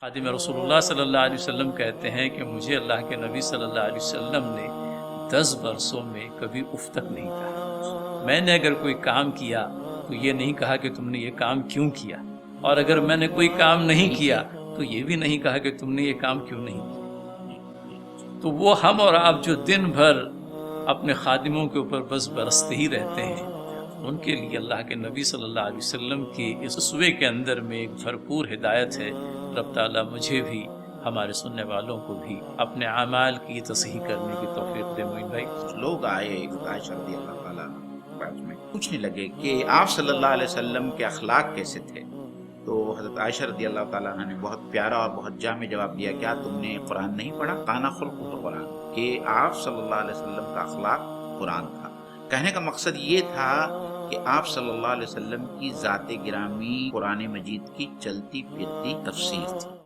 खादिम रसूलुल्लाह सल्लल्लाहु अलैहि वसल्लम कहते हैं कि मुझे अल्लाह के नबी सल्लल्लाहु अलैहि वसल्लम ने 10 बरसों में कभी उफ तक नहीं कहा। मैंने अगर कोई काम किया तो ये नहीं कहा कि तुमने ये काम क्यों किया, और अगर मैंने कोई काम नहीं किया तो ये भी नहीं कहा कि तुमने ये काम क्यों नहीं किया। तो वो हम और आप जो दिन भर अपने खादिमों के ऊपर बस बरसते ही रहते हैं, उनके लिए अल्लाह के नबी सल्लल्लाहु अलैहि वसल्लम की इस उसवे के अंदर में एक भरपूर हिदायत है। रब ताला मुझे भी, हमारे सुनने वालों को भी अपने अमाल की तसहीह करने की तौफीक दे। मोइन भाई, लोग आए आयशा रज़ियल्लाहु ताला के पास में पूछने लगे कि आप सल्लल्लाहु अलैहि वसल्लम के अखलाक कैसे थे। तो हज़रत आयशा रज़ियल्लाहु ताला अन्हा ने बहुत प्यारा और बहुत जामे जवाब दिया, क्या तुमने कुरान नहीं पढ़ा? काना खुल्कुहु कुरान, कि आप सल्लल्लाहु अलैहि वसल्लम का अखलाक कुरान था। कहने का मकसद ये था कि आप सल्लल्लाहु अलैहि वसल्लम की ज़ात गिरामी कुरान मजीद की चलती फिरती तफसीर थी।